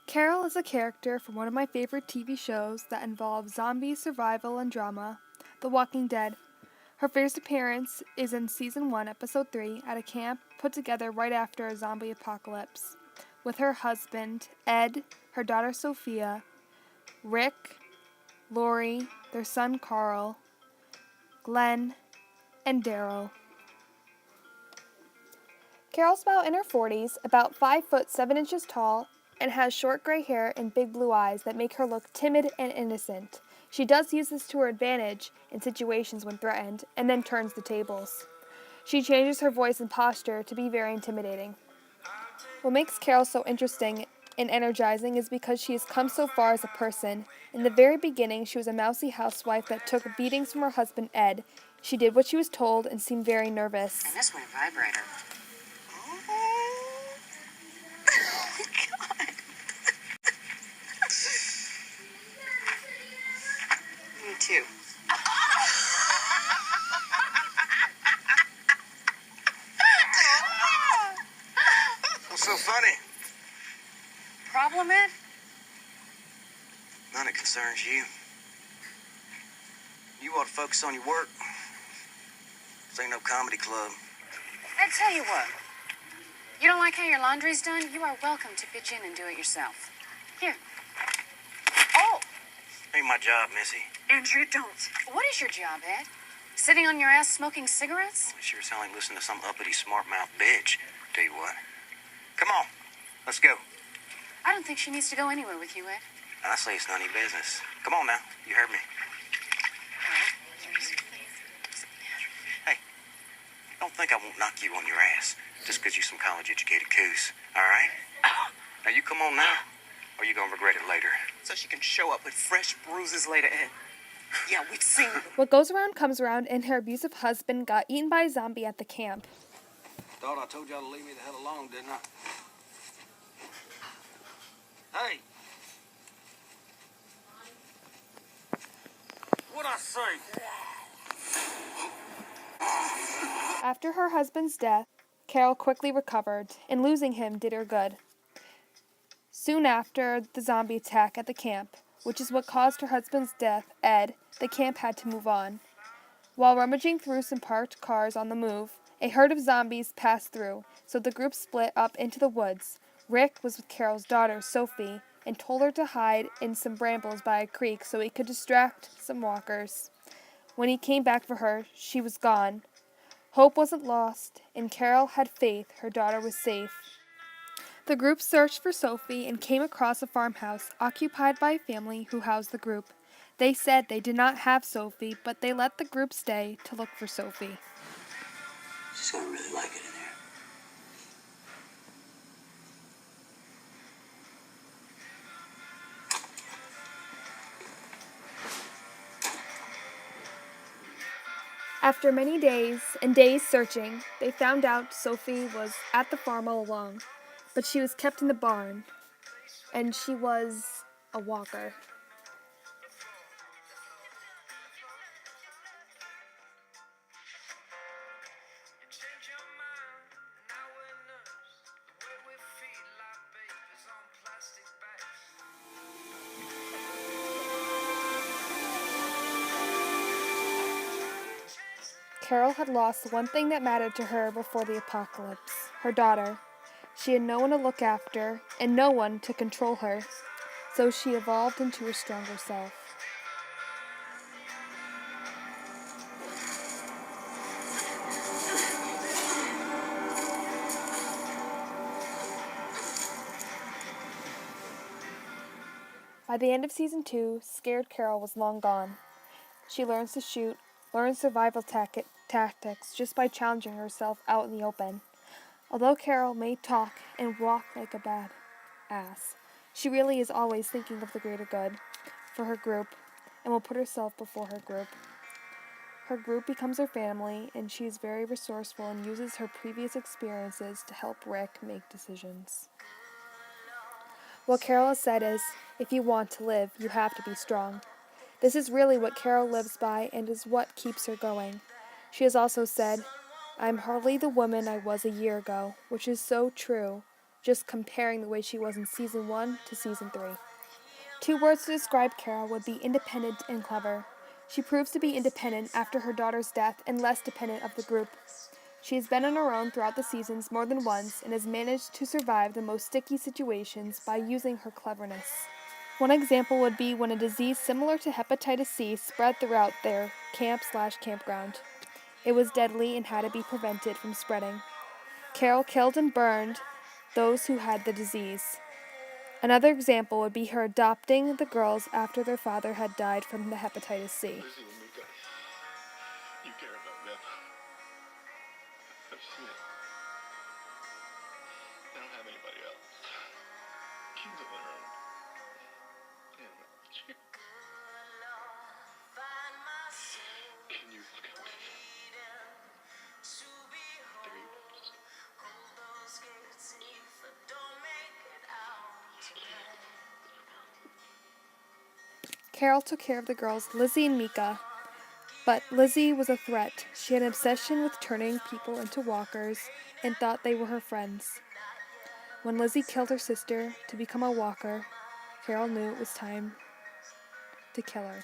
Carol is a character from one of my favorite TV shows that involves zombie survival and drama, The Walking Dead. Her first appearance is in Season 1, Episode 3, at a camp put together right after a zombie apocalypse, with her husband, Ed, her daughter Sophia, Rick, Lori, their son Carl, Glenn, and Daryl. Carol's about in her 40s, about 5 foot 7 inches tall, and has short gray hair and big blue eyes that make her look timid and innocent. She does use this to her advantage in situations when threatened, and then turns the tables. She changes her voice and posture to be very intimidating. What makes Carol so interesting and energizing is because she has come so far as a person. In the very beginning, she was a mousy housewife that took beatings from her husband, Ed. She did what she was told and seemed very nervous. And this one, vibrator. Me too. What's so funny? Problem, Ed? None that concerns you. You ought to focus on your work. This ain't no comedy club. Ed, tell you what. You don't like how your laundry's done? You are welcome to pitch in and do it yourself. Here. Oh! Ain't my job, Missy. Andrew, don't. What is your job, Ed? Sitting on your ass smoking cigarettes? It sure sound like listening to some uppity smart-mouth bitch. Tell you what. Come on. Let's go. I don't think she needs to go anywhere with you, Ed. I say it's none of your business. Come on now. You heard me. Hey, don't think I won't knock you on your ass just because you some college-educated coos, all right? Now you come on now, or you gonna regret it later. So she can show up with fresh bruises later, Ed. Yeah, we've seen them. What goes around comes around, and her abusive husband got eaten by a zombie at the camp. Thought I told y'all to leave me the hell alone, didn't I? Hey! What'd I say? After her husband's death, Carol quickly recovered, and losing him did her good. Soon after the zombie attack at the camp, which is what caused her husband's death, Ed, the camp had to move on. While rummaging through some parked cars on the move, a herd of zombies passed through, so the group split up into the woods. Rick was with Carol's daughter, Sophie, and told her to hide in some brambles by a creek so he could distract some walkers. When he came back for her, she was gone. Hope wasn't lost, and Carol had faith her daughter was safe. The group searched for Sophie and came across a farmhouse occupied by a family who housed the group. They said they did not have Sophie, but they let the group stay to look for Sophie. She's gonna really like it in there. After many days and days searching, they found out Sophie was at the farm all along, but she was kept in the barn, and she was a walker. Carol had lost the one thing that mattered to her before the apocalypse, her daughter. She had no one to look after, and no one to control her, so she evolved into her stronger self. By the end of Season 2, scared Carol was long gone. She learns to shoot, learns survival tactics just by challenging herself out in the open. Although Carol may talk and walk like a bad ass, she really is always thinking of the greater good for her group and will put herself before her group. Her group becomes her family, and she is very resourceful and uses her previous experiences to help Rick make decisions. What Carol has said is, if you want to live, you have to be strong. This is really what Carol lives by and is what keeps her going. She has also said, I am hardly the woman I was a year ago, which is so true. just comparing the way she was in season 1 to season 3. 2 words to describe Carol would be independent and clever. She proves to be independent after her daughter's death and less dependent of the group. She has been on her own throughout the seasons more than once and has managed to survive the most sticky situations by using her cleverness. One example would be when a disease similar to hepatitis C spread throughout their camp/campground. It was deadly and had to be prevented from spreading. Carol killed and burned those who had the disease. Another example would be her adopting the girls after their father had died from the hepatitis C. Lizzie and Mika, you care about them. I've seen it. They don't have anybody else. Kids of their own. And can you look at me? There you go. Carol took care of the girls, Lizzie and Mika, but Lizzie was a threat. She had an obsession with turning people into walkers and thought they were her friends. When Lizzie killed her sister to become a walker, Carol knew it was time to kill her.